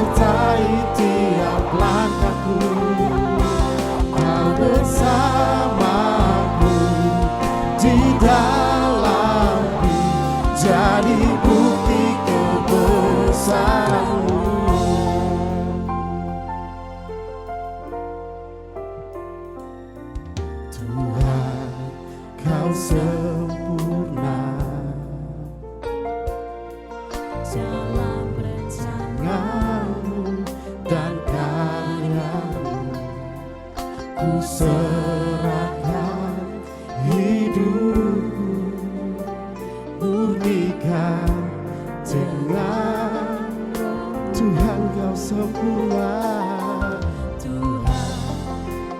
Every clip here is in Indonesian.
sertai tiap langkahku. Kau bersamaku di dalamku, jadi bukti kebesaran-Mu. Tuhan, Kau sempurna dalam rencana-Mu dan karya-Mu. Ku serahkan hidupku, murnikan dengan Tuhan. Kau sempurna, Tuhan,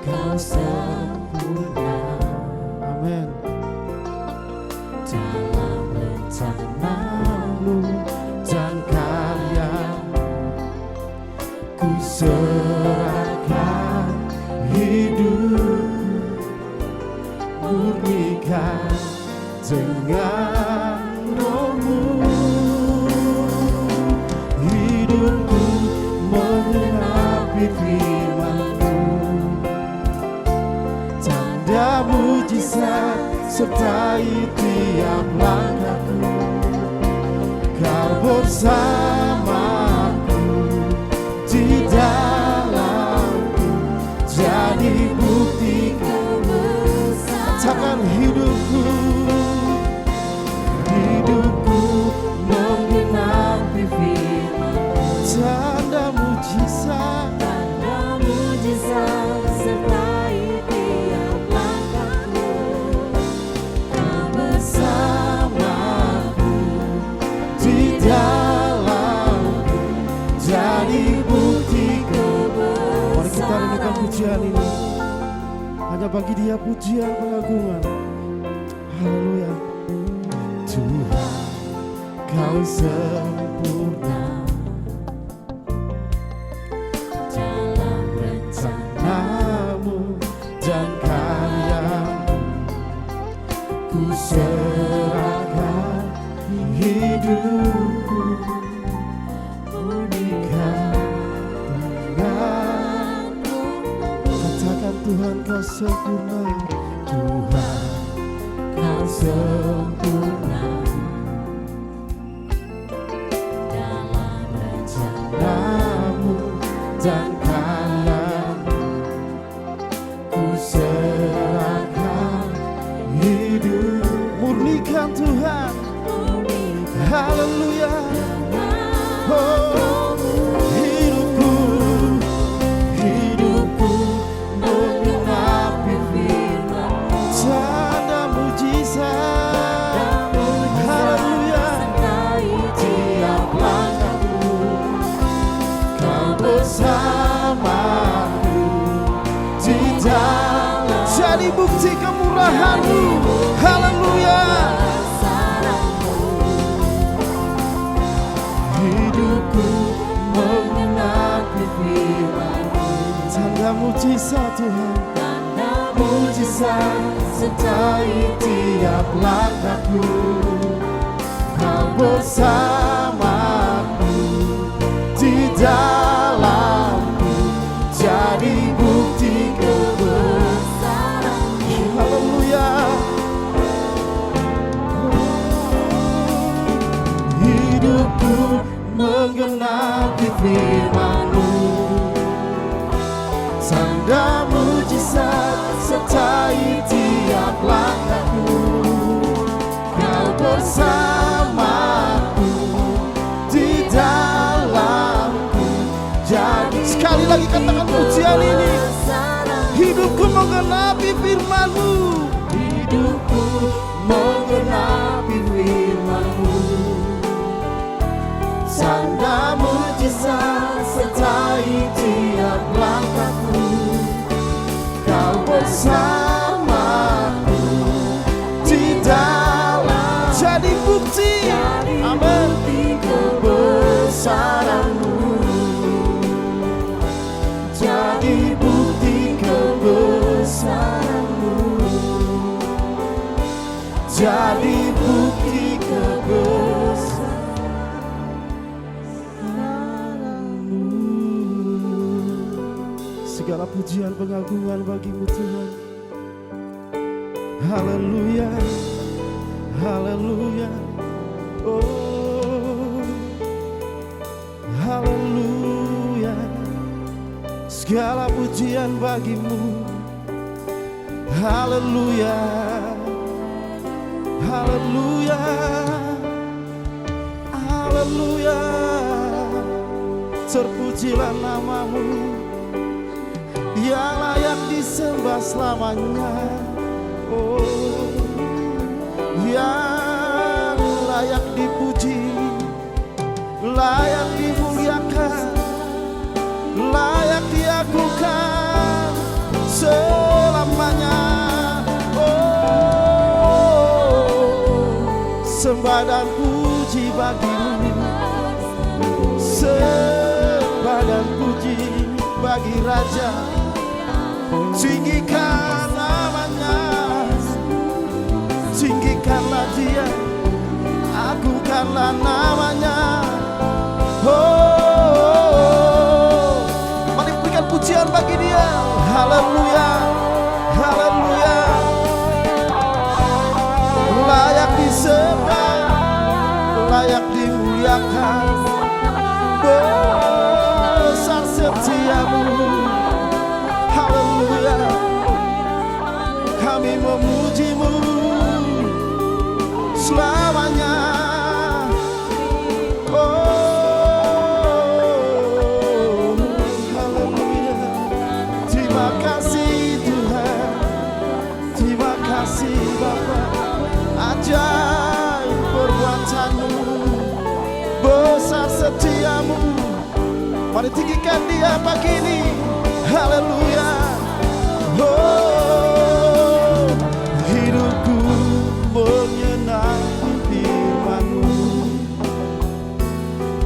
Kau sempurna. Amin. Dalam rencana-Mu dan karya-Mu, ku serahkan hidupku, murnikan dengan Roh-Mu. Hidupku menggenapi firman-Mu, tanda mujizat sertai tiap langkahku. Kau bersamaku di dalamku, jadi bukti kebesaran. Katakan hidupku, hidupku menggenapi firman-Mu, tanda mujizat sertai tiap langkahku. Kau bersamaku di dalamku, jadi bukti kebesaran. Mari kita renungkan pujian ini, hanya bagi Dia pujian pengagungan. Haleluya. Tuhan, Kau sempurna dalam rencana-Mu dan karya-Mu. Ku serahkan hidupku, murnikan dengan-Mu. Katakan Tuhan, Kau sempurna. Tuhan, Kau sempurna dalam rencana-Mu dan karya-Mu. Ku serahkan hidup, murnikan Tuhan. Haleluya. Oh, hidupku, hidupku menggenapi firman-Mu, tanda mujizat. Haleluya. Tiap langkahku, Kau bersamaku di dalam, jadi bukti kemurahan-Mu. Haleluya. Hidupku menggenapi firman-Mu, tanda mujizat Tuhan, tanda mujizat sertai tiap langkahku. Kau bersamaku di dalamku, jadi bukti kebesaran-Mu. Haleluya. Hidupku menggenapi firman-Mu, tanda mujizat sertai tiap langkahku. Kau bersamaku di dalamku, jadi sekali lagi katakan pujian ini. Hidupku menggenapi firman-Mu, hidupku menggenapi firman-Mu, tanda mujizat sertai tiap langkahku. Kau bersamaku di dalam, jadi bukti, amin, kebesaran-Mu, jadi bukti kebesaran-Mu. Segala pujian pengagungan bagimu Tuhan. Haleluya, haleluya, oh haleluya. Segala pujian bagimu. Haleluya, haleluya, haleluya. Terpujilah namamu yang layak disembah selamanya. Oh, yang layak dipuji, layak dimuliakan, layak diagungkan selamanya. Oh, sembah dan puji bagimu, sembah dan puji bagi Raja. Tinggikan namanya, tinggikanlah Dia, agungkanlah namanya. Oh, mari berikan pujian bagi Dia. Haleluya, haleluya. Layak disembah, layak dimuliakan. Besar setiamu. Haleluya, kami memujimu selamanya. Oh, haleluya. Terima kasih Tuhan, terima kasih Bapa. Ajaib perbuatanmu, besar setiamu. Mari tinggikan Dia pagi ini. Haleluya. Oh, hidupku menyenangi firman-Mu,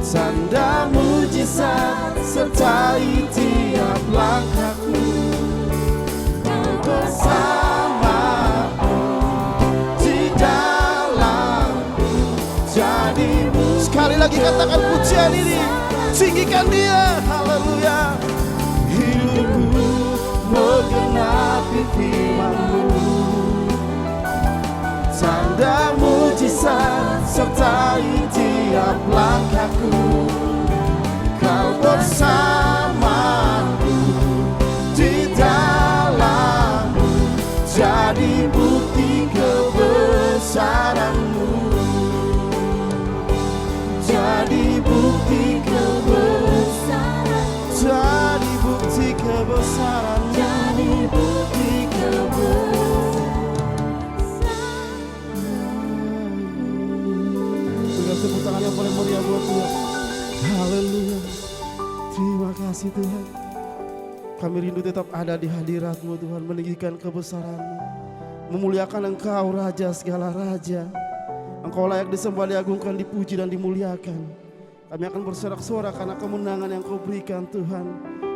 tanda mujizat sertai tiap langkahku. Bersamaku di dalamku jadimu. Sekali lagi katakan pujian ini, tinggikan Dia. Haleluya. Hidupku menggenapi firman-Mu, tanda mujizat sertai tiap langkahku. Kau bersamaku di dalammu, jadi bukti kebesaran-Mu, jadi bukti kebesaran, jadi bukti kebesaran, jadi bukti kebesaran. Berikan tepuk tangan yang paling meriah buat Tuhan. Haleluya. Terima kasih Tuhan. Kami rindu tetap ada di hadirat-Mu Tuhan, meninggikan kebesaran-Mu, memuliakan Engkau Raja segala raja. Engkau layak disembah, diagungkan, dipuji dan dimuliakan. Kami akan bersorak-sorak karena kemenangan yang Kau berikan Tuhan.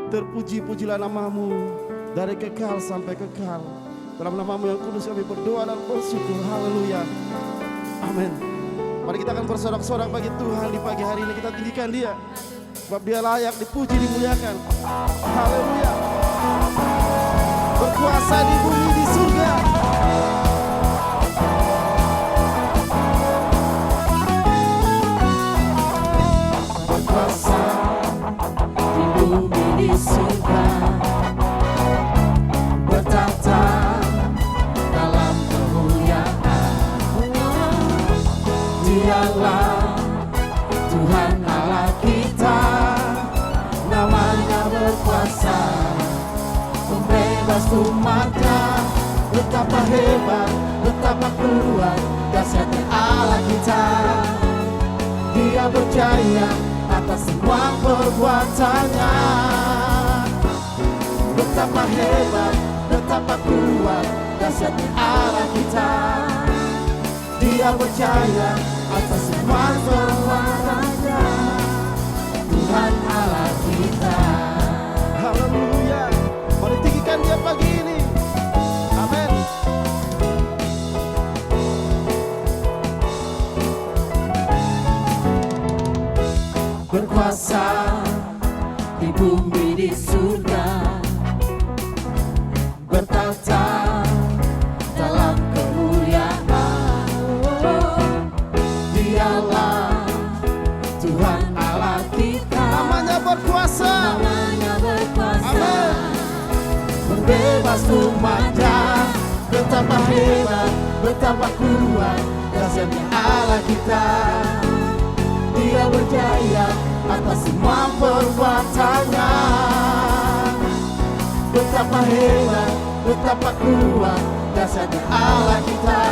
Terpuji-pujilah namamu dari kekal sampai kekal. Dalam namamu yang kudus kami berdoa dan bersyukur. Haleluya, amin. Mari kita akan bersorak-sorak bagi Tuhan di pagi hari ini. Kita tinggikan Dia, sebab Dia layak dipuji, dimuliakan. Haleluya. Berkuasa di bumi, di surga. Berkuasa di bumi, di surga, bertata dalam kemuliaan. Dialah Tuhan Allah kita, namanya berkuasa, membebas umatnya. Betapa hebat, betapa kuat, dahsyatnya Allah kita. Dia berjaya atas semua perbuatannya. Betapa hebat, betapa kuat, dahsyatnya Allah kita. Dia berjaya atas semua perbuatannya. Tuhan Allah kita. Haleluya. Mari tinggikan Dia pagi ini. Amin. Berkuasa di bumi, di surga, bertata dalam kemuliaan. Dialah Tuhan Allah kita, namanya berkuasa. namanya berkuasa. Amin. Membebas umatnya, betapa hebat, betapa kuat dahsyatnya Allah kita. Dia berjaya atas semua perbuatannya. Betapa hebat, betapa kuat dahsyatnya Allah kita.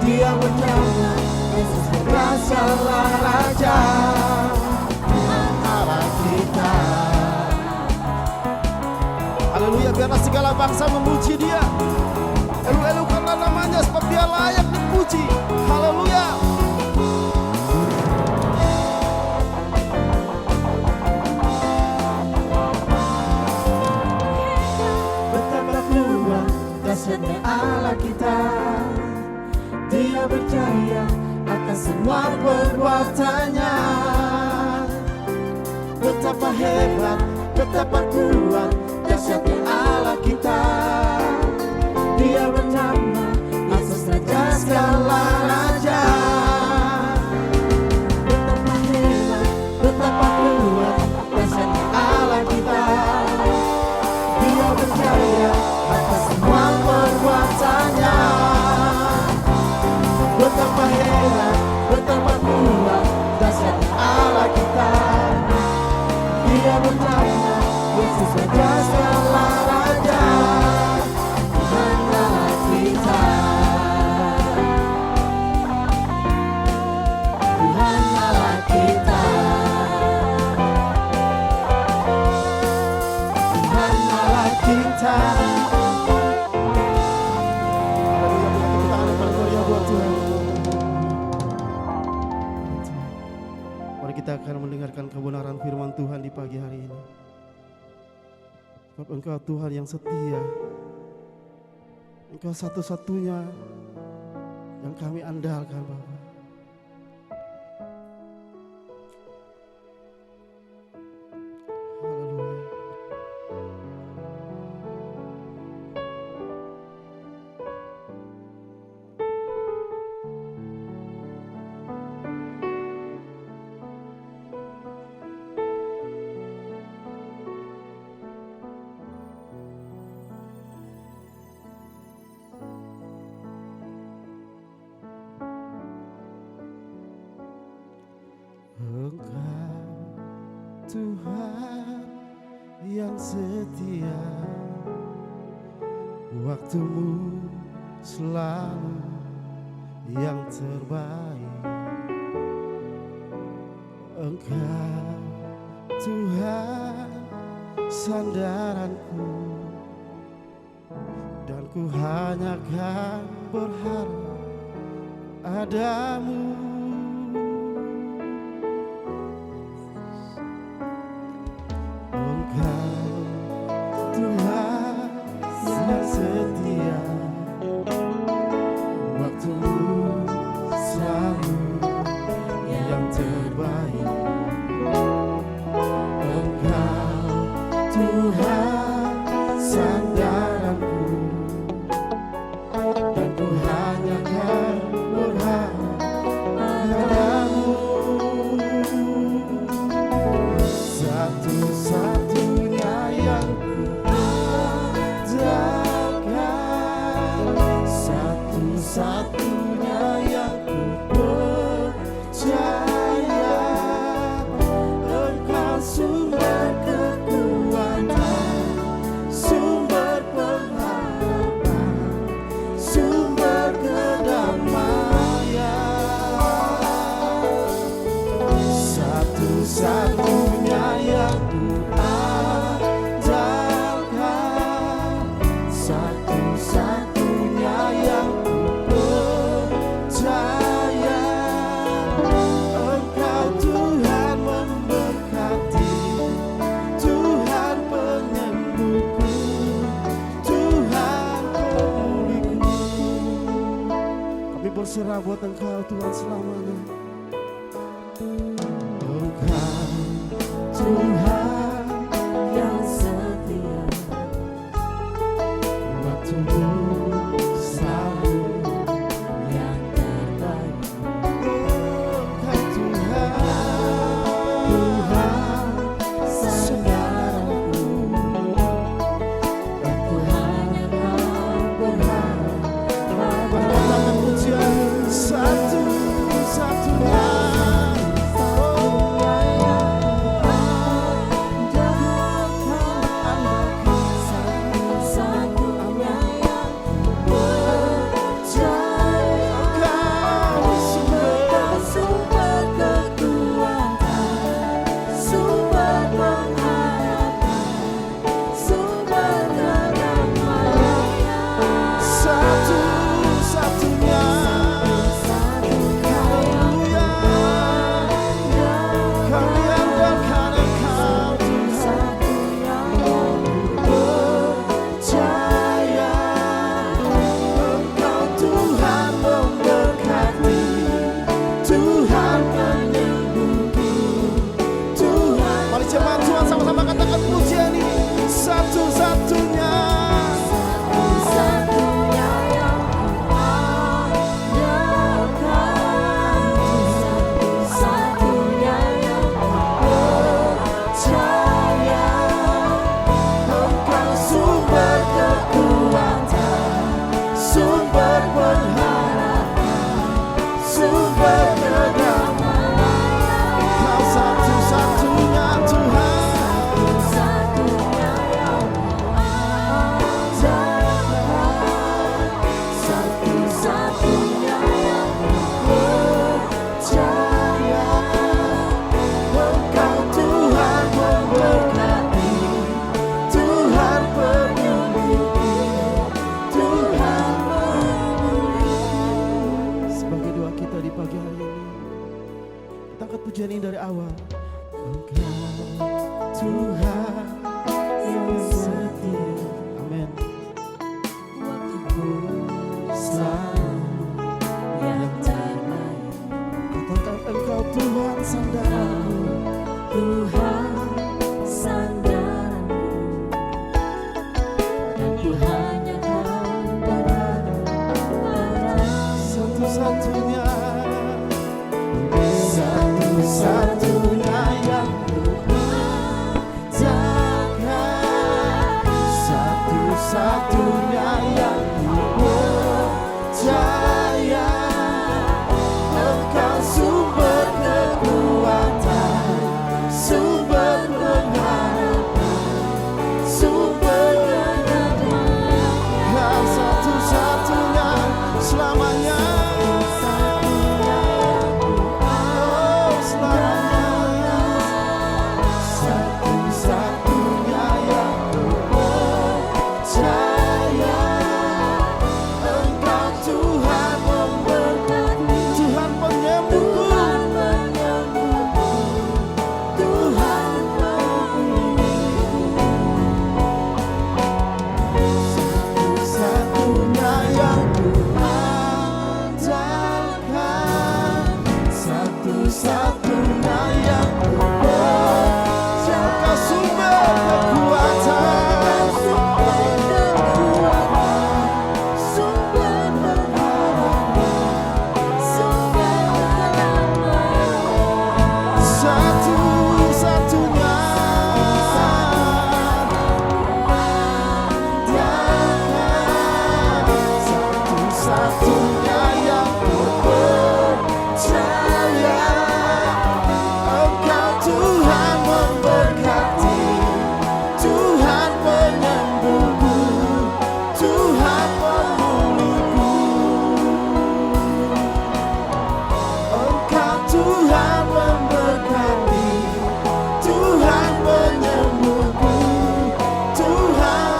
Dia berjaya, Yesus berkuasalah Raja, Tuhan Allah kita. Haleluya, biarlah segala bangsa memuji Dia. Elu-elukanlah namanya sebab Dia layak dipuji. Haleluya. Betapa kuat dahsyatnya Allah kita. Dia berjaya atas semua perbuatannya. Betapa hebat, betapa kuat dahsyatnya Allah kita. Dia bernama Yesus Raja segala raja. Betapa hebat, betapa kuat dahsyatnya Allah kita. Dia berjaya atas semua perbuatannya. Betapa hebat, betapa kuat dahsyatnya Allah kita. Dia bernama Yesus Raja segala raja, Tuhan Allah kita. Tuhan Allah kita. Tuhan Allah kita. Haleluya, kita tangan yang paling meriah buat Tuhan. Mari kita akan mendengarkan kebenaran firman Tuhan di pagi hari ini. Sebab Engkau Tuhan yang setia, Engkau satu-satunya yang kami andalkan Bapa. Haleluya. Engkau Tuhan yang setia, waktumu selalu yang terbaik. Engkau Tuhan sandaranku, dan ku hanya akan berharap padamu. Engkau Tuhan yang setia, waktumu selalu yang terbaik. Engkau Tuhan sandaranku, dan ku hanya akan berharap padamu. Satu-satunya yang ku andalkan, satu-satunya yang ku percaya. Engkau sumber kekuatan, sumber pengharapan, sumber kedamaian. Satu-satunya yang ku andalkan, satu-satunya yang ku percaya. Engkau Tuhan memberkati, Tuhan penyembuhku, Tuhan pemulihku. Kami berserah buat Engkau Tuhan selamanya. Engkau Tuhan yang setia, Tuhan yang setia, amin. waktuku selalu yang terbaik. Katakan Engkau Tuhan sandaranku, Tuhan sandaranku, dan ku hanya kau berada padamu. satu-satunya Satu-satunya yang ku andalkan, satu-satunya yang ku percaya. Engkau sumber kekuatan, sumber pengharapan, sumber kebenaran. Kau satu-satunya selamanya. Oh, selamanya. Satu-satunya yang ku percaya. Engkau Tuhan memberkati, Tuhan penyembuhku, Tuhan pemilikku. satu-satunya yang ku andalkan, satu-satunya yang ku percaya. Kau sumber kekuatan, Sumber pengharapan, sumber keselamatan. satu-satunya satu-satunya yang ku percaya. Engkau Tuhan memberkati, Tuhan penyembuhku, Tuhan pemulihku. Engkau Tuhan memberkati, Tuhan penyembuhku, Tuhan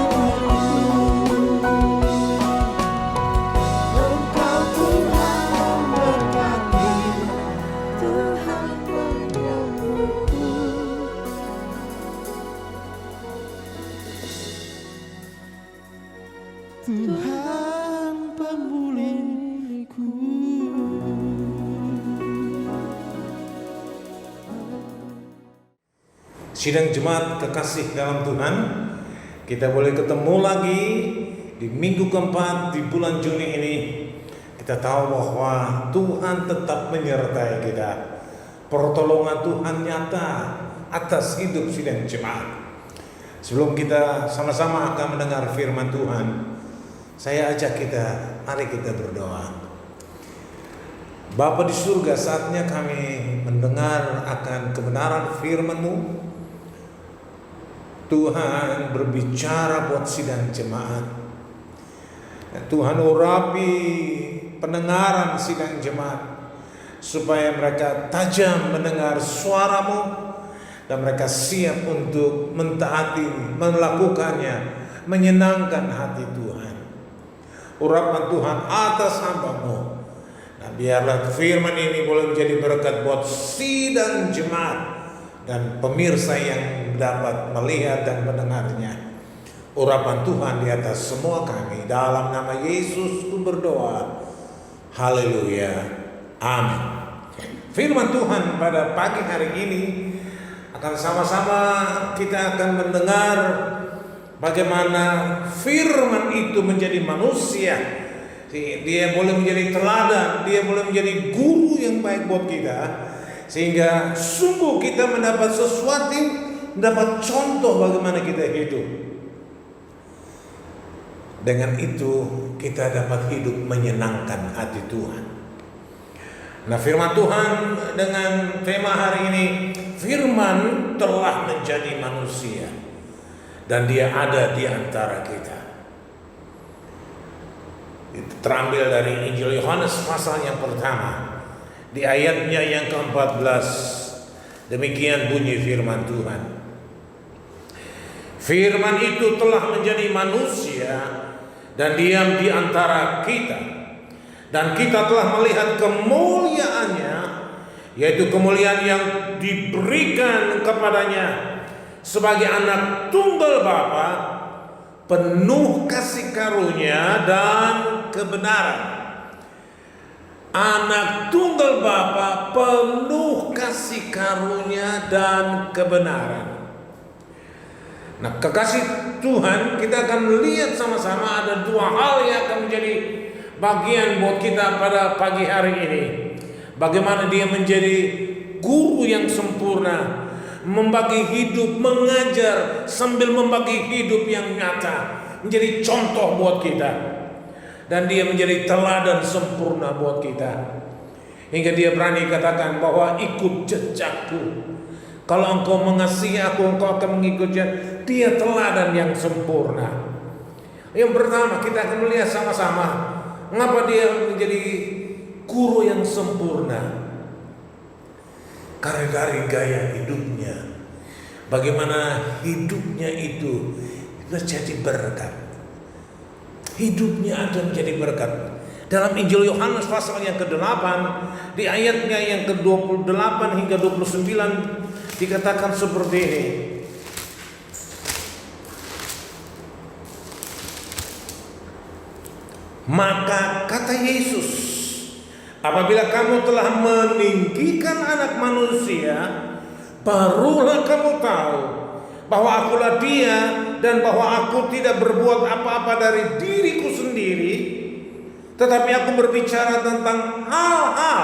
pemulihku. Engkau Tuhan memberkati, Tuhan penyembuhku. Tuhan pemulihku. Sidang jemaat kekasih dalam Tuhan, kita boleh ketemu lagi di minggu keempat di bulan Juni ini. Kita tahu bahwa Tuhan tetap menyertai kita. Pertolongan Tuhan nyata atas hidup sidang jemaat. Sebelum kita sama-sama akan mendengar firman Tuhan, saya ajak kita, mari kita berdoa. Bapa di surga, saatnya kami mendengar akan kebenaran firman-Mu. Tuhan berbicara buat sidang jemaat. Tuhan urapi pendengaran sidang jemaat supaya mereka tajam mendengar suara-Mu dan mereka siap untuk mentaati, melakukannya, menyenangkan hati Tuhan. Urapan Tuhan atas hamba-Mu. Nah, biarlah firman ini boleh menjadi berkat buat sidang jemaat dan pemirsa yang dapat melihat dan mendengarnya. Urapan Tuhan di atas semua kami. Dalam nama Yesus ku berdoa. Haleluya. Amin. Firman Tuhan pada pagi hari ini akan sama-sama kita akan mendengar bagaimana firman itu menjadi manusia. Dia boleh menjadi teladan, dia boleh menjadi guru yang baik buat kita, sehingga sungguh kita mendapat sesuatu, mendapat contoh bagaimana kita hidup. Dengan itu kita dapat hidup menyenangkan hati Tuhan. Nah, firman Tuhan dengan tema hari ini, firman telah menjadi manusia dan dia ada di antara kita. Itu terambil dari Injil Yohanes pasal yang pertama, di ayatnya yang ke-14. Demikian bunyi firman Tuhan. Firman itu telah menjadi manusia dan diam di antara kita, dan kita telah melihat kemuliaannya, yaitu kemuliaan yang diberikan kepadanya sebagai anak tunggal Bapa, penuh kasih karunia dan kebenaran. Anak tunggal Bapa penuh kasih karunia dan kebenaran. Nah, kekasih Tuhan, kita akan melihat sama-sama ada dua hal yang akan menjadi bagian buat kita pada pagi hari ini. Bagaimana dia menjadi guru yang sempurna, membagi hidup, mengajar sambil membagi hidup yang nyata, menjadi contoh buat kita. Dan dia menjadi teladan sempurna buat kita. Hingga dia berani katakan bahwa ikut jejakku. Kalau engkau mengasihi aku, engkau akan mengikutnya. Dia teladan yang sempurna. Yang pertama, kita akan melihat sama-sama mengapa dia menjadi guru yang sempurna. Karena dari gaya hidupnya, bagaimana hidupnya itu menjadi berkat. Hidupnya ada menjadi berkat. Dalam Injil Yohanes pasal yang ke-8, di ayatnya yang ke-28 hingga 29 dikatakan seperti ini. Maka kata Yesus, apabila kamu telah meninggikan anak manusia, barulah kamu tahu bahwa akulah dia, dan bahwa aku tidak berbuat apa-apa dari diriku sendiri, tetapi aku berbicara tentang hal-hal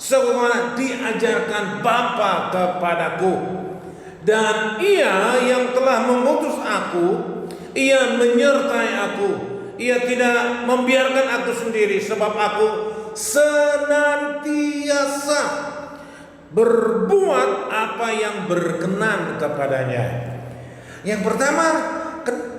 sebagaimana diajarkan Bapa kepadaku. Dan ia yang telah mengutus aku, ia menyertai aku. Ia tidak membiarkan aku sendiri, sebab aku senantiasa berbuat apa yang berkenan kepadanya. Yang pertama,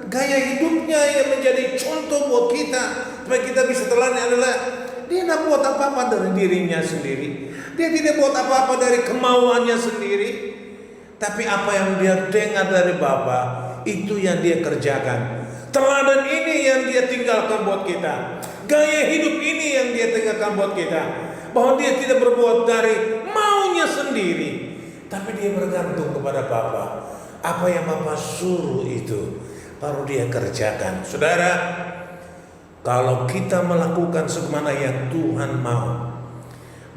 gaya hidupnya yang menjadi contoh buat kita supaya kita bisa telan adalah dia tidak buat apa-apa dari dirinya sendiri. Dia tidak buat apa-apa dari kemauannya sendiri. Tapi apa yang dia dengar dari Bapa, itu yang dia kerjakan. Teladan ini yang dia tinggalkan buat kita. Gaya hidup ini yang dia tinggalkan buat kita. Bahwa dia tidak berbuat dari maunya sendiri, tapi dia bergantung kepada Bapa. Apa yang Bapa suruh itu baru dia kerjakan. Saudara, kalau kita melakukan sebagaimana yang Tuhan mau,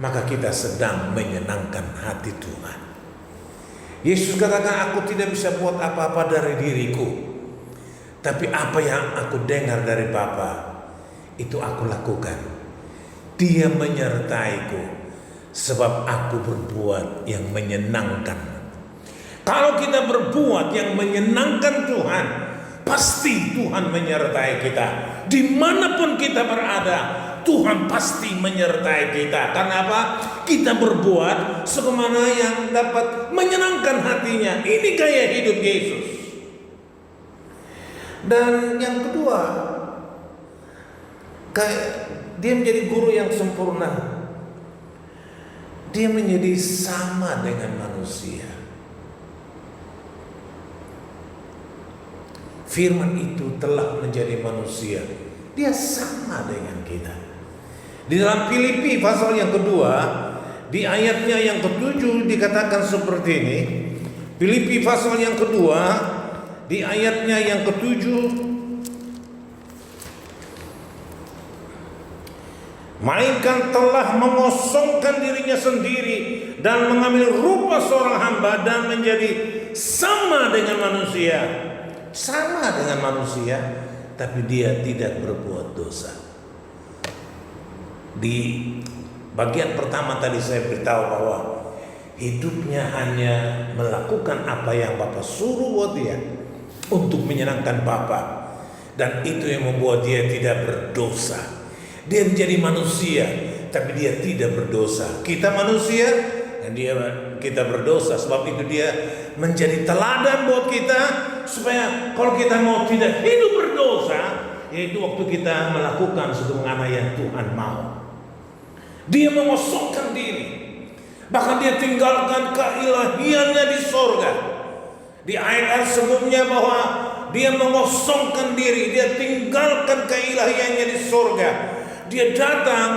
maka kita sedang menyenangkan hati Tuhan. Yesus katakan, aku tidak bisa buat apa-apa dari diriku, tapi apa yang aku dengar dari Bapa, itu aku lakukan. Dia menyertaiku, sebab aku berbuat yang menyenangkan. Kalau kita berbuat yang menyenangkan Tuhan, pasti Tuhan menyertai kita. Dimanapun kita berada, Tuhan pasti menyertai kita. Karena apa? Kita berbuat sebagaimana yang dapat menyenangkan hatinya. Ini gaya hidup Yesus. Dan yang kedua, dia menjadi guru yang sempurna. Dia menjadi sama dengan manusia. Firman itu telah menjadi manusia. Dia sama dengan kita. Di dalam Filipi pasal yang kedua, di ayatnya yang ke-7 dikatakan seperti ini. Filipi pasal yang kedua, di ayatnya yang ke-7, melainkan telah mengosongkan dirinya sendiri dan mengambil rupa seorang hamba dan menjadi sama dengan manusia. Sama dengan manusia, tapi dia tidak berbuat dosa. Di bagian pertama tadi saya beritahu bahwa hidupnya hanya melakukan apa yang Bapa suruh buat dia untuk menyenangkan Bapa, dan itu yang membuat dia tidak berdosa. Dia menjadi manusia, tapi dia tidak berdosa. Kita manusia dan kita berdosa. Sebab itu dia menjadi teladan buat kita, supaya kalau kita mau tidak hidup berdosa, yaitu waktu kita melakukan sebagaimana yang Tuhan mau. Dia mengosongkan diri, bahkan dia tinggalkan keilahiannya di sorga. Di ayat sebelumnya bahwa dia mengosongkan diri, dia tinggalkan keilahiannya di sorga. Dia datang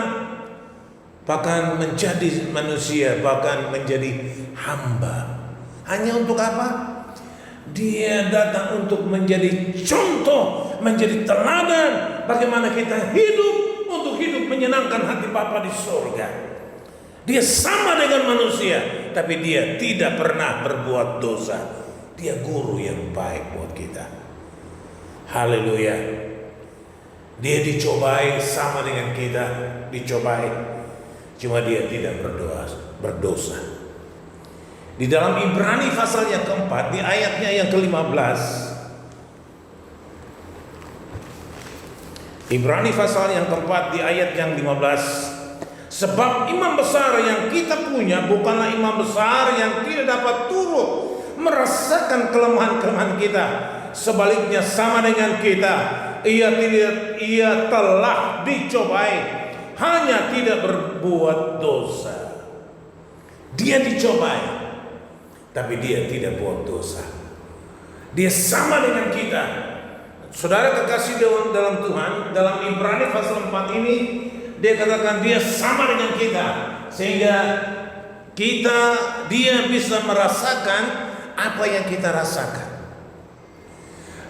bahkan menjadi manusia, bahkan menjadi hamba. Hanya untuk apa? Dia datang untuk menjadi contoh, menjadi teladan bagaimana kita hidup untuk hidup menyenangkan hati Bapa di surga. Dia sama dengan manusia, tapi dia tidak pernah berbuat dosa. Dia guru yang baik buat kita. Haleluya. Dia dicobai sama dengan kita, dicobai. Cuma dia tidak berdosa. Di dalam Ibrani pasal yang keempat, di ayatnya yang ke-15. Ibrani pasal yang keempat, di ayat yang 15. Sebab imam besar yang kita punya bukanlah imam besar yang tidak dapat turut merasakan kelemahan-kelemahan kita. Sebaliknya sama dengan kita, ia telah dicobai, hanya tidak berbuat dosa. Dia dicobai, tapi dia tidak buat dosa. Dia sama dengan kita. Saudara kekasih dalam Tuhan, dalam Ibrani pasal 4 ini dia katakan dia sama dengan kita, sehingga dia bisa merasakan apa yang kita rasakan.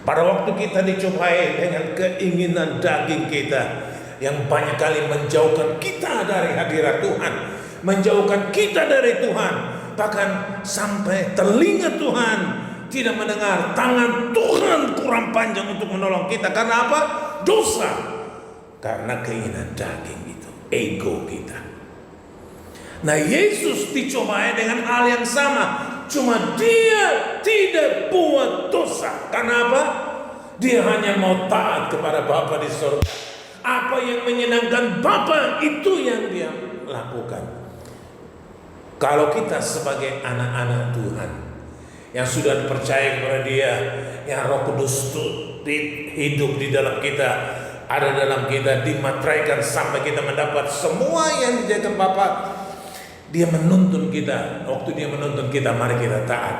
Pada waktu kita dicobai dengan keinginan daging kita yang banyak kali menjauhkan kita dari hadirat Tuhan, menjauhkan kita dari Tuhan, bahkan sampai telinga Tuhan tidak mendengar, tangan Tuhan kurang panjang untuk menolong kita. Karena apa? Dosa. Karena keinginan daging itu, ego kita. Nah, Yesus dicobai dengan hal yang sama, cuma dia tidak buat dosa. Karena apa? Dia hanya mau taat kepada Bapa di surga. Apa yang menyenangkan Bapa itu yang dia lakukan. Kalau kita sebagai anak-anak Tuhan yang sudah dipercaya kepada Dia, yang Roh Kudus hidup di dalam kita, ada dalam kita, dimateraikan sampai kita mendapat semua yang dijaga Bapa. Dia menuntun kita. Waktu dia menuntun kita, mari kita taat.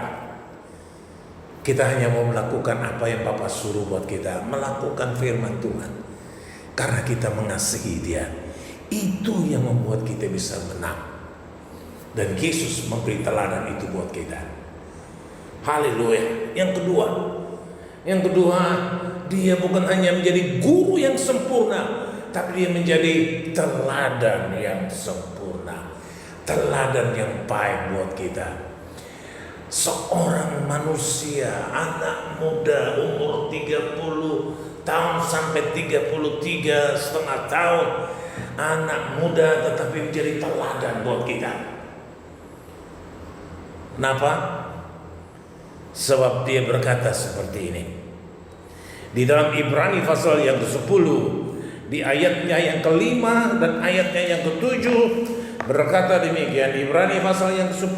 Kita hanya mau melakukan apa yang Bapa suruh buat kita, melakukan firman Tuhan. Karena kita mengasihi Dia. Itu yang membuat kita bisa menang. Dan Yesus memberi teladan itu buat kita. Haleluya. Yang kedua, dia bukan hanya menjadi guru yang sempurna, tapi dia menjadi teladan yang sempurna, teladan yang baik buat kita. Seorang manusia, anak muda umur 30 tahun sampai 33,5 tahun, anak muda tetapi menjadi teladan buat kita. Kenapa? Sebab dia berkata seperti ini. Di dalam Ibrani pasal yang ke-10, di ayatnya yang ke-5 dan ayatnya yang ke-7 berkata demikian. Ibrani pasal yang ke-10,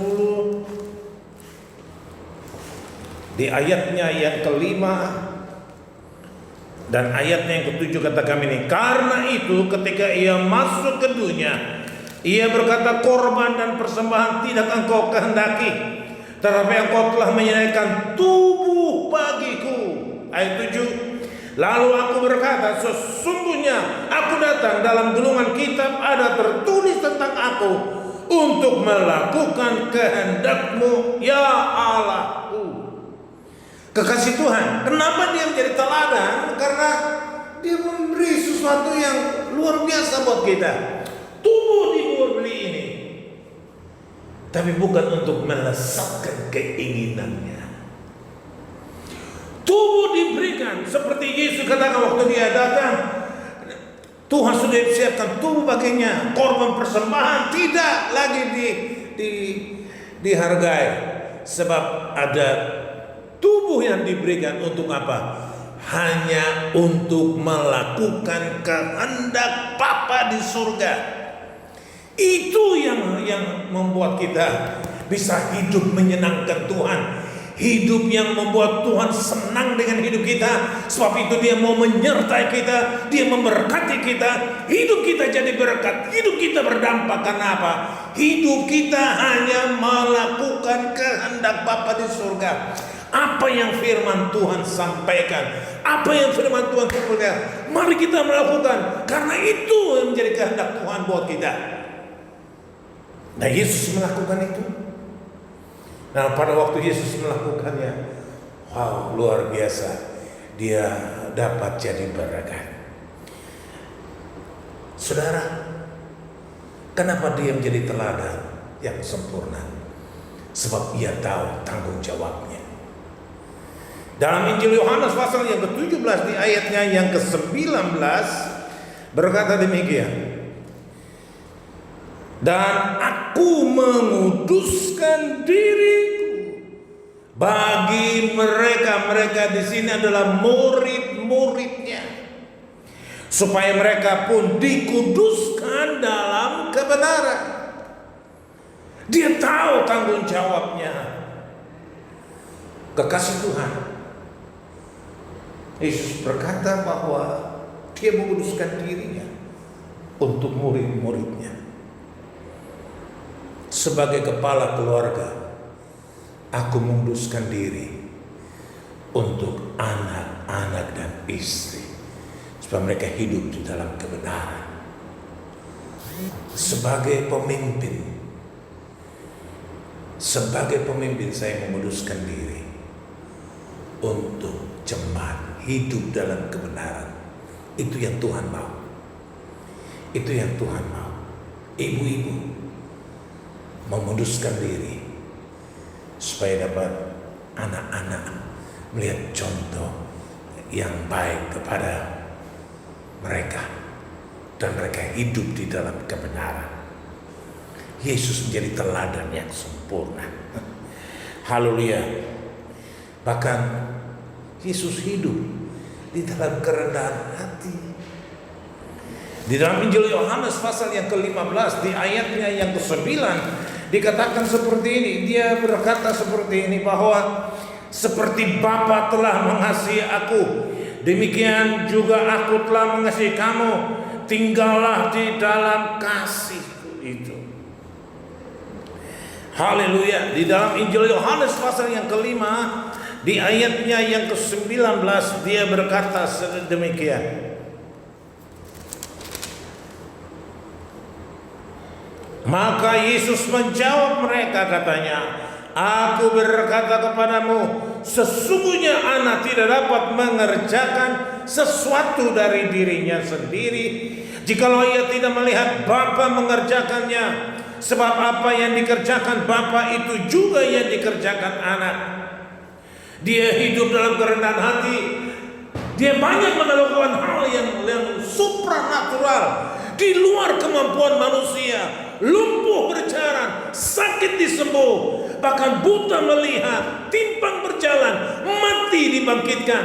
di ayatnya yang ke-5 dan ayatnya yang ke-7 katakan ini. Karena itu ketika ia masuk ke dunia, ia berkata, korban dan persembahan tidak engkau kehendaki, tetapi engkau telah menyediakan tubuh bagiku. Ayat 7. Lalu aku berkata, sesungguhnya aku datang, dalam gulungan kitab ada tertulis tentang aku, untuk melakukan kehendak-Mu, ya Allahku. Kekasih Tuhan, kenapa dia menjadi teladan? Karena dia memberi sesuatu yang luar biasa buat kita. Tubuh diberi ini, tapi bukan untuk melesatkan keinginannya. Tubuh diberikan seperti Yesus katakan waktu dia datang, Tuhan sudah siapkan tubuh baginya. Korban persembahan tidak lagi dihargai, sebab ada tubuh yang diberikan untuk apa? Hanya untuk melakukan kehendak Bapa di surga. Itu yang membuat kita bisa hidup menyenangkan Tuhan. Hidup yang membuat Tuhan senang dengan hidup kita. Sebab itu dia mau menyertai kita, dia memberkati kita. Hidup kita jadi berkat, hidup kita berdampak. Karena apa? Hidup kita hanya melakukan kehendak Bapa di surga. Apa yang firman Tuhan sampaikan, apa yang firman Tuhan sebutkan, mari kita melakukan. Karena itu yang menjadi kehendak Tuhan buat kita. Nah, Yesus melakukan itu. Nah, pada waktu Yesus melakukannya, wow, luar biasa. Dia dapat jadi berkat. Saudara, kenapa dia menjadi teladan yang sempurna? Sebab ia tahu tanggung jawabnya. Dalam Injil Yohanes pasal yang ke-17 di ayatnya yang ke-19 berkata demikian. Dan aku menguduskan diriku bagi mereka di sini adalah murid-muridnya, supaya mereka pun dikuduskan dalam kebenaran. Dia tahu tanggung jawabnya. Kekasih Tuhan, Yesus berkata bahwa dia menguduskan dirinya untuk murid-muridnya. Sebagai kepala keluarga, aku menguduskan diri untuk anak-anak dan istri, supaya mereka hidup di dalam kebenaran. Sebagai pemimpin saya menguduskan diri untuk jemaat hidup dalam kebenaran. Itu yang Tuhan mau. Itu yang Tuhan mau. Ibu-ibu menguduskan diri supaya dapat anak-anak melihat contoh yang baik kepada mereka dan mereka hidup di dalam kebenaran. Yesus menjadi teladan yang sempurna. Haleluya. Bahkan Yesus hidup di dalam kerendahan hati. Di dalam Injil Yohanes pasal yang ke-15 di ayatnya yang ke-9 dikatakan seperti ini. Dia berkata seperti ini, bahwa seperti Bapa telah mengasihi aku, demikian juga aku telah mengasihi kamu. Tinggallah di dalam kasihku itu. Haleluya. Di dalam Injil Yohanes pasal yang ke-5 di ayatnya yang ke-19 dia berkata sedemikian. Maka Yesus menjawab mereka, katanya, aku berkata kepadamu, sesungguhnya anak tidak dapat mengerjakan sesuatu dari dirinya sendiri jikalau ia tidak melihat Bapa mengerjakannya. Sebab apa yang dikerjakan Bapa itu juga yang dikerjakan anak. Dia hidup dalam kerendahan hati. Dia banyak melakukan hal yang supranatural, di luar kemampuan manusia. Lumpuh berjalan, sakit disembuh, bahkan buta melihat, timpang berjalan, mati dibangkitkan.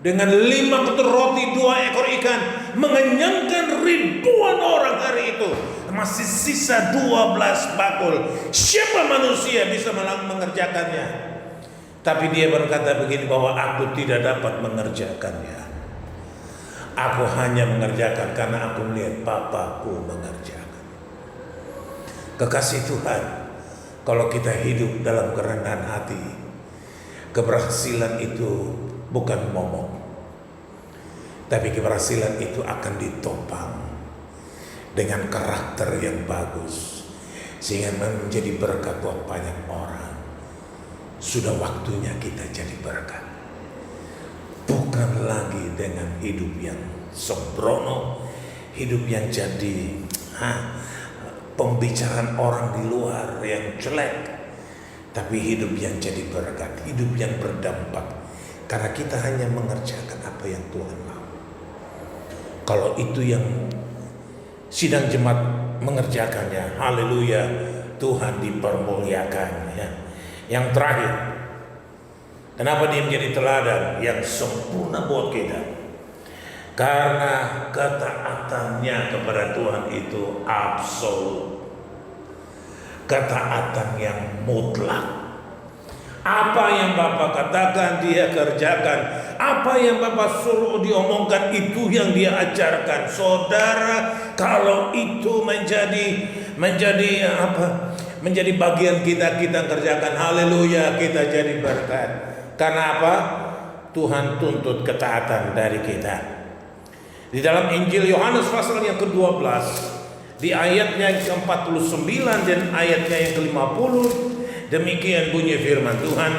Dengan 5 ketur roti 2 ekor ikan mengenyangkan ribuan orang hari itu. Masih sisa 12 bakul. Siapa manusia bisa mengerjakannya? Tapi dia berkata begini, bahwa aku tidak dapat mengerjakannya. Aku hanya mengerjakan karena aku melihat Bapakku mengerjakan. Kekasih Tuhan, kalau kita hidup dalam kerendahan hati, keberhasilan itu bukan momok, tapi keberhasilan itu akan ditopang dengan karakter yang bagus, sehingga menjadi berkat buat banyak orang. Sudah waktunya kita jadi berkat, bukan lagi dengan hidup yang sembrono, hidup yang jadi pembicaraan orang di luar yang jelek, tapi hidup yang jadi berkat, hidup yang berdampak, karena kita hanya mengerjakan apa yang Tuhan mau. Kalau itu yang sidang jemaat mengerjakannya, haleluya, Tuhan dipermuliakan. Ya. Yang terakhir, kenapa dia menjadi teladan yang sempurna buat kita? Karena ketaatannya kepada Tuhan itu absolut, ketaatan yang mutlak. Apa yang Bapak katakan dia kerjakan, apa yang Bapak suruh diomongkan itu yang dia ajarkan. Saudara, kalau itu menjadi bagian kita kerjakan, haleluya, kita jadi berkat. Karena apa? Tuhan tuntut ketaatan dari kita. Di dalam Injil Yohanes pasal yang ke-12 di di ayatnya yang ke-49 dan ayatnya yang ke-50. Demikian bunyi firman Tuhan.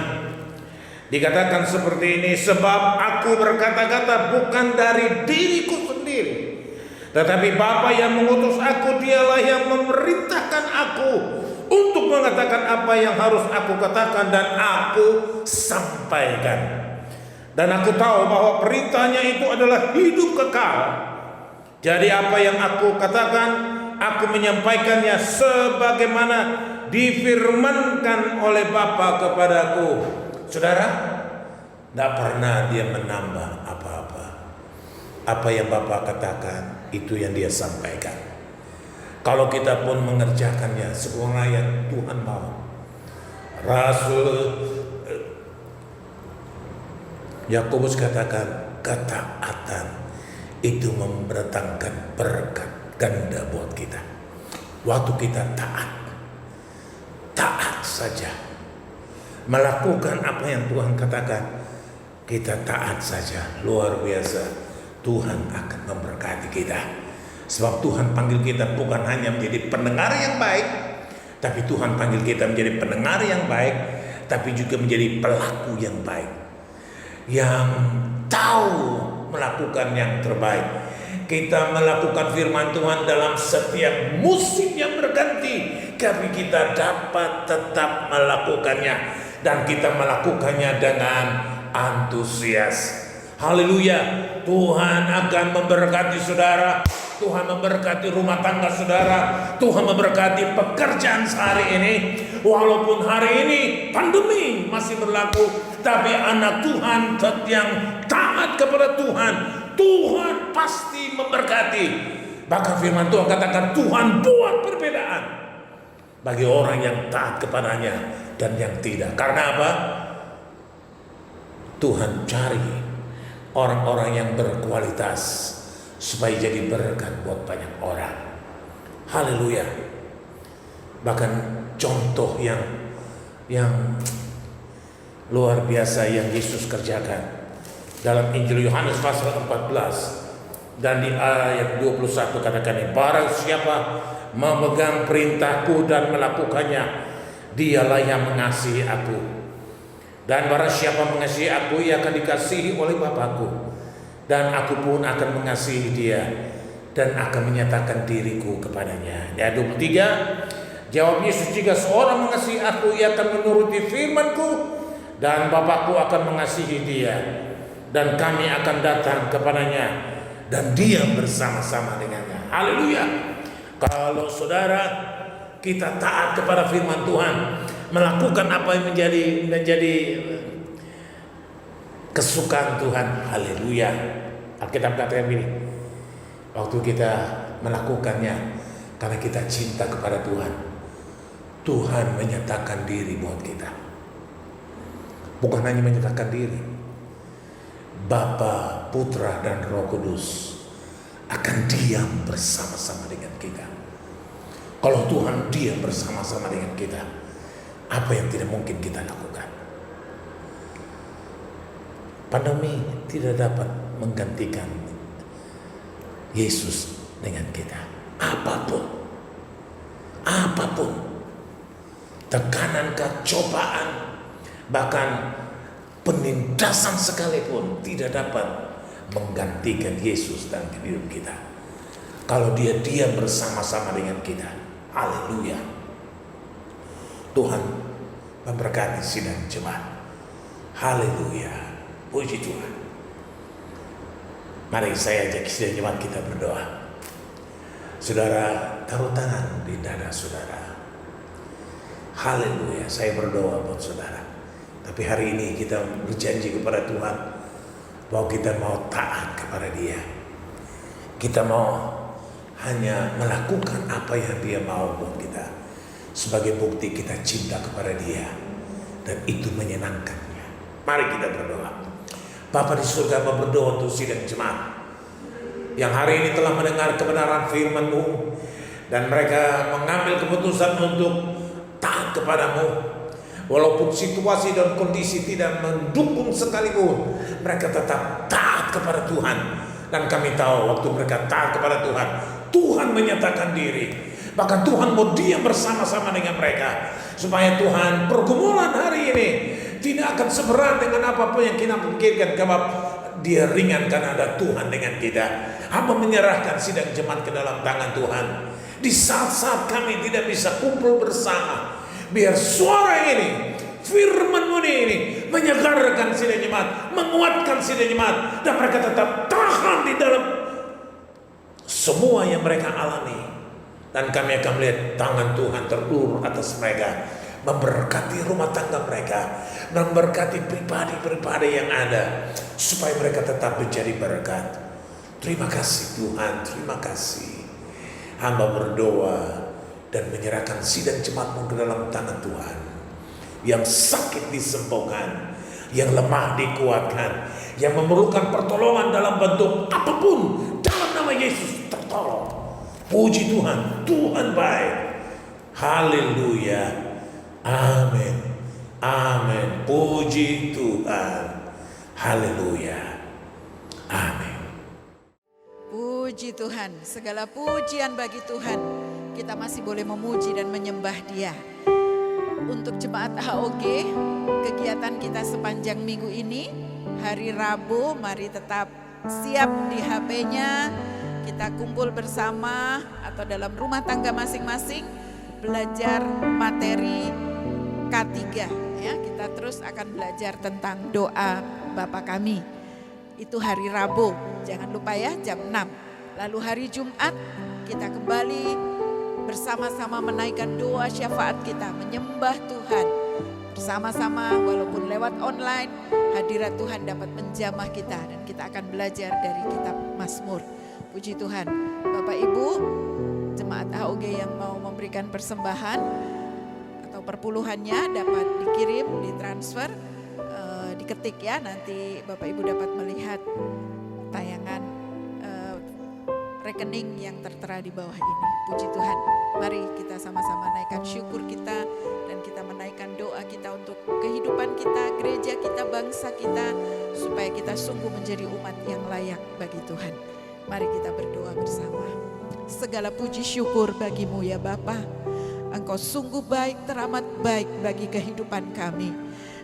Dikatakan seperti ini, sebab aku berkata-kata bukan dari diriku sendiri, tetapi Bapa yang mengutus aku, dialah yang memerintahkan aku untuk mengatakan apa yang harus aku katakan dan aku sampaikan. Dan aku tahu bahwa perintahnya itu adalah hidup kekal. Jadi apa yang aku katakan, aku menyampaikannya sebagaimana difirmankan oleh Bapa kepadaku. Saudara, tidak pernah dia menambah apa-apa. Apa yang Bapa katakan, itu yang dia sampaikan. Kalau kita pun mengerjakannya sekurang yang Tuhan mau. Rasul Yakobus katakan, ketaatan itu mendatangkan berkat ganda buat kita. Waktu kita taat saja, melakukan apa yang Tuhan katakan, kita taat saja, luar biasa, Tuhan akan memberkati kita. Sebab Tuhan panggil kita bukan hanya menjadi pendengar yang baik, tapi Tuhan panggil kita menjadi pendengar yang baik, tapi juga menjadi pelaku yang baik, yang tahu melakukan yang terbaik. Kita melakukan firman Tuhan dalam setiap musim yang berganti, tapi kita dapat tetap melakukannya, dan kita melakukannya dengan antusias. Haleluya. Tuhan akan memberkati saudara. Tuhan memberkati rumah tangga saudara. Tuhan memberkati pekerjaan sehari ini. Walaupun hari ini pandemi masih berlaku, tapi anak Tuhan yang taat kepada Tuhan, Tuhan pasti memberkati. Bahkan firman Tuhan katakan, Tuhan buat perbedaan bagi orang yang taat kepadanya dan yang tidak. Karena apa? Tuhan cari orang-orang yang berkualitas supaya jadi berkat buat banyak orang. Haleluya. Bahkan contoh yang luar biasa yang Yesus kerjakan dalam Injil Yohanes pasal 14 dan di ayat 21 katakan, barang siapa memegang perintahku dan melakukannya, dialah yang mengasihi aku. Dan barang siapa mengasihi aku, ia akan dikasihi oleh Bapakku, dan aku pun akan mengasihi dia dan akan menyatakan diriku kepadanya. Ayat 23, jawab Yesus, jika seorang mengasihi aku, ia akan menuruti firmanku, dan Bapakku akan mengasihi dia, dan kami akan datang kepadanya dan diam bersama-sama dengannya. Haleluya. Kalau saudara kita taat kepada firman Tuhan, melakukan apa yang menjadi kesukaan Tuhan, haleluya. Alkitab katakan begini, waktu kita melakukannya karena kita cinta kepada Tuhan, Tuhan menyatakan diri buat kita. Bukan hanya menyatakan diri, Bapa, Putra, dan Roh Kudus akan diam bersama-sama dengan kita. Kalau Tuhan diam bersama-sama dengan kita, apa yang tidak mungkin kita lakukan? Pandemi tidak dapat menggantikan Yesus dengan kita. Apapun, tekanan, cobaan, bahkan penindasan sekalipun tidak dapat menggantikan Yesus dalam hidup kita. Kalau dia diam bersama-sama dengan kita, haleluya. Tuhan memberkati sidang jemaat. Haleluya. Puji Tuhan. Mari saya ajak sidang jemaat kita berdoa. Saudara, taruh tangan di dada saudara. Haleluya. Saya berdoa buat saudara. Tapi hari ini kita berjanji kepada Tuhan bahwa kita mau taat kepada Dia. Kita mau hanya melakukan apa yang Dia mau buat kita, sebagai bukti kita cinta kepada Dia, dan itu menyenangkannya. Mari kita berdoa. Bapa di surga, Bapa berdoa untuk sidang jemaat yang hari ini telah mendengar kebenaran firman-Mu, dan mereka mengambil keputusan untuk taat kepadamu. Walaupun situasi dan kondisi tidak mendukung sekalipun, mereka tetap taat kepada Tuhan. Dan kami tahu waktu mereka taat kepada Tuhan, Tuhan menyatakan diri. Bahkan Tuhan mau diam bersama-sama dengan mereka. Supaya Tuhan pergumulan hari ini tidak akan seberat dengan apapun yang kita pikirkan. Sebab dia ringan karena ada Tuhan dengan kita. Hamba menyerahkan sidang jemaat ke dalam tangan Tuhan. Di saat-saat kami tidak bisa kumpul bersama, biar suara ini, firman-Mu ini menyegarkan sidang jemaat, menguatkan sidang jemaat, dan mereka tetap tahan di dalam semua yang mereka alami. Dan kami akan melihat tangan Tuhan terulur atas mereka, memberkati rumah tangga mereka, memberkati pribadi-pribadi yang ada, supaya mereka tetap menjadi berkat. Terima kasih Tuhan, terima kasih. Hamba berdoa dan menyerahkan sidang jemaat-Mu ke dalam tangan Tuhan. Yang sakit disembuhkan, yang lemah dikuatkan, yang memerlukan pertolongan dalam bentuk apapun, dalam nama Yesus tertolong. Puji Tuhan, Tuhan baik. Haleluya. Amin. Amin. Puji Tuhan. Haleluya. Amin. Puji Tuhan, segala pujian bagi Tuhan. Kita masih boleh memuji dan menyembah Dia. Untuk jemaat HOG, kegiatan kita sepanjang minggu ini, hari Rabu, mari tetap siap di HP-nya. Kita kumpul bersama atau dalam rumah tangga masing-masing, belajar materi K3. Ya, kita terus akan belajar tentang doa Bapa Kami. Itu hari Rabu, jangan lupa ya, jam 6. Lalu hari Jumat kita kembali bersama-sama menaikkan doa syafaat kita, menyembah Tuhan. Bersama-sama walaupun lewat online, hadirat Tuhan dapat menjamah kita dan kita akan belajar dari kitab Mazmur. Puji Tuhan. Bapak Ibu, jemaat HOG yang mau memberikan persembahan atau perpuluhannya dapat dikirim, ditransfer, diketik ya, nanti Bapak Ibu dapat melihat tayangan rekening yang tertera di bawah ini. Puji Tuhan. Mari kita sama-sama naikkan syukur kita dan kita menaikkan doa kita untuk kehidupan kita, gereja kita, bangsa kita, supaya kita sungguh menjadi umat yang layak bagi Tuhan. Mari kita berdoa bersama. Segala puji syukur bagi-Mu ya Bapa. Engkau sungguh baik, teramat baik bagi kehidupan kami.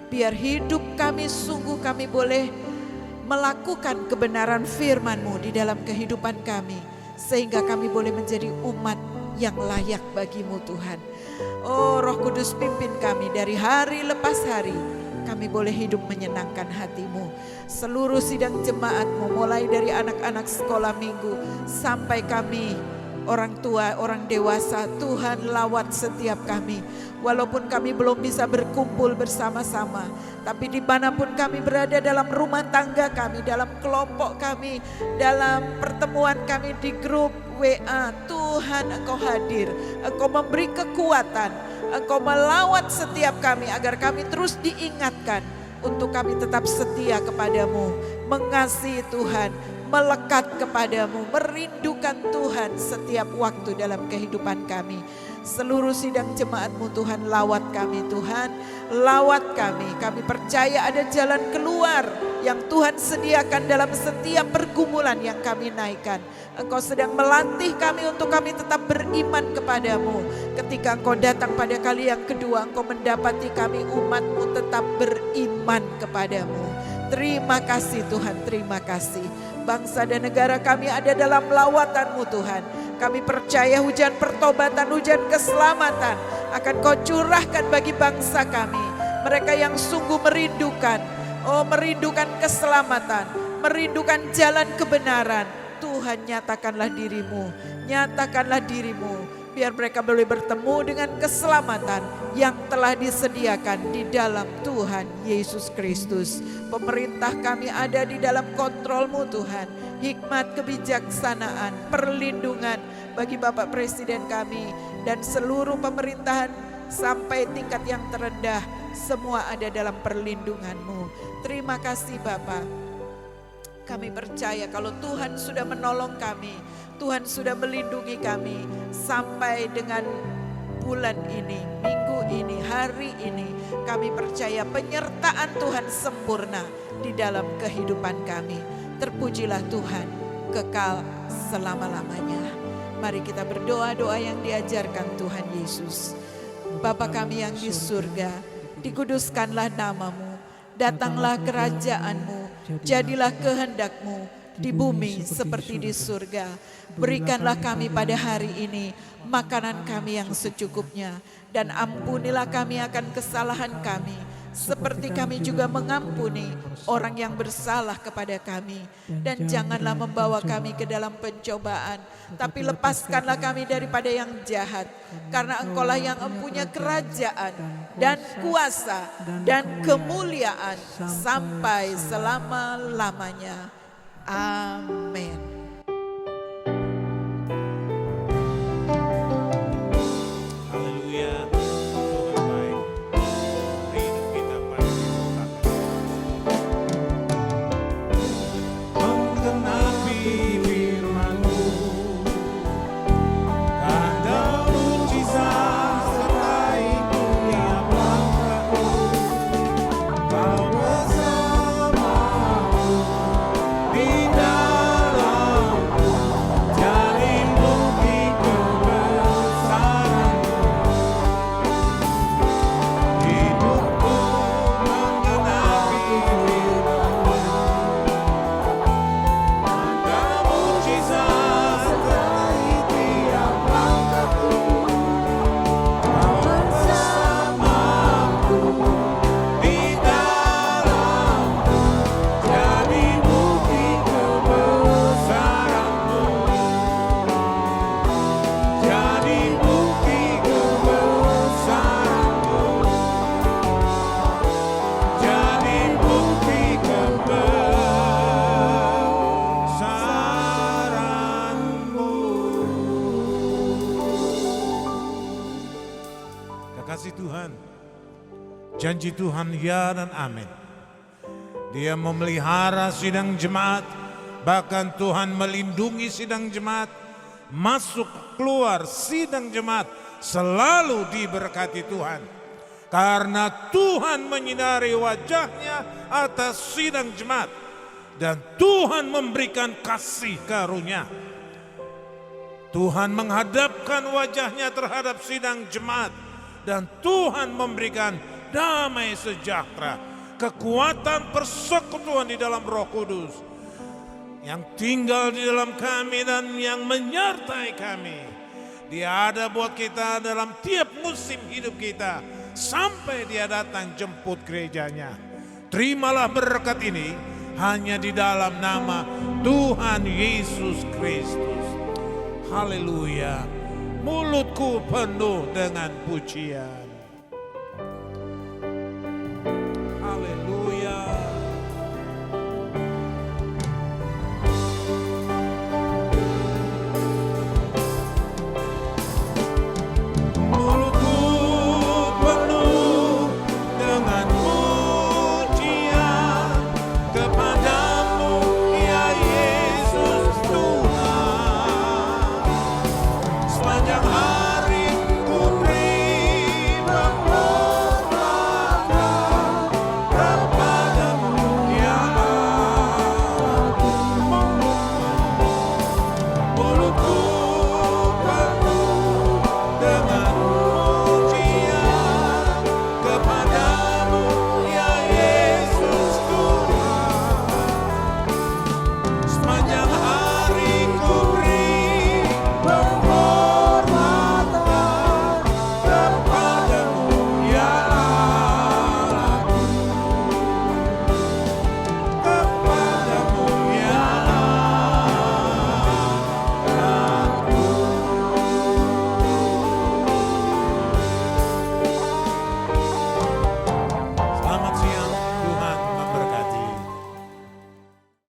Biar hidup kami sungguh kami boleh melakukan kebenaran firman-Mu di dalam kehidupan kami. Sehingga kami boleh menjadi umat yang layak bagi-Mu Tuhan. Oh Roh Kudus, pimpin kami dari hari lepas hari. Kami boleh hidup menyenangkan hati-Mu. Seluruh sidang jemaat-Mu, mulai dari anak-anak sekolah minggu sampai kami orang tua, orang dewasa, Tuhan lawat setiap kami. Walaupun kami belum bisa berkumpul bersama-sama, tapi dimanapun kami berada, dalam rumah tangga kami, dalam kelompok kami, dalam pertemuan kami di grup WA, Tuhan Engkau hadir, Engkau memberi kekuatan, Engkau melawat setiap kami agar kami terus diingatkan untuk kami tetap setia kepadamu, mengasihi Tuhan, melekat kepadamu, merindukan Tuhan setiap waktu dalam kehidupan kami. Seluruh sidang jemaat-Mu Tuhan, lawat kami Tuhan, lawat kami. Kami percaya ada jalan keluar yang Tuhan sediakan dalam setiap pergumulan yang kami naikkan. Engkau sedang melatih kami untuk kami tetap beriman kepadamu. Ketika Engkau datang pada kali yang kedua, Engkau mendapati kami umat-Mu tetap beriman kepadamu. Terima kasih Tuhan, terima kasih. Bangsa dan negara kami ada dalam lawatan-Mu Tuhan. Kami percaya hujan pertobatan, hujan keselamatan akan Kau curahkan bagi bangsa kami. Mereka yang sungguh merindukan, merindukan keselamatan, merindukan jalan kebenaran. Tuhan nyatakanlah diri-Mu, nyatakanlah diri-Mu. Biar mereka boleh bertemu dengan keselamatan yang telah disediakan di dalam Tuhan Yesus Kristus. Pemerintah kami ada di dalam kontrol-Mu Tuhan. Hikmat, kebijaksanaan, perlindungan bagi Bapak Presiden kami dan seluruh pemerintahan sampai tingkat yang terendah. Semua ada dalam perlindungan-Mu. Terima kasih Bapak. Kami percaya kalau Tuhan sudah menolong kami, Tuhan sudah melindungi kami sampai dengan bulan ini, minggu ini, hari ini. Kami percaya penyertaan Tuhan sempurna di dalam kehidupan kami. Terpujilah Tuhan kekal selama-lamanya. Mari kita berdoa doa yang diajarkan Tuhan Yesus. Bapa kami yang di surga, dikuduskanlah namamu, datanglah kerajaan-Mu, jadilah kehendak-Mu di bumi seperti di surga. Berikanlah kami pada hari ini makanan kami yang secukupnya, dan ampunilah kami akan kesalahan kami, seperti kami juga mengampuni orang yang bersalah kepada kami. Dan janganlah membawa kami ke dalam pencobaan, tapi lepaskanlah kami daripada yang jahat. Karena Engkaulah yang mempunyai kerajaan dan kuasa dan kemuliaan sampai selama-lamanya. Amin. Haleluya. Tuhan baik. Hidup kita pasti menggenapi firman-Mu. Tanda mujizat sertai tiap langkahku. Kau bersamaku di dalamku, jadi bukti kebesaran-Mu. Hidupku menggenapi firman-Mu. Tanda mujizat sertai tiap langkahku. Kau bersamaku di dalamku, jadi bukti kebesaran-Mu. Jadi bukti kebesaran-Mu. Jadi bukti kebesaran-Mu. Kekasih Tuhan, janji Tuhan ya dan amin. Dia memelihara sidang jemaat, bahkan Tuhan melindungi sidang jemaat, masuk keluar sidang jemaat selalu diberkati Tuhan. Karena Tuhan menyinari wajahnya atas sidang jemaat, dan Tuhan memberikan kasih karunia. Tuhan menghadapkan wajahnya terhadap sidang jemaat, dan Tuhan memberikan damai sejahtera, kekuatan persekutuan di dalam Roh Kudus yang tinggal di dalam kami dan yang menyertai kami. Dia ada buat kita dalam tiap musim hidup kita sampai Dia datang jemput gerejanya. Terimalah berkat ini hanya di dalam nama Tuhan Yesus Kristus. Haleluya. Mulutku penuh dengan pujian.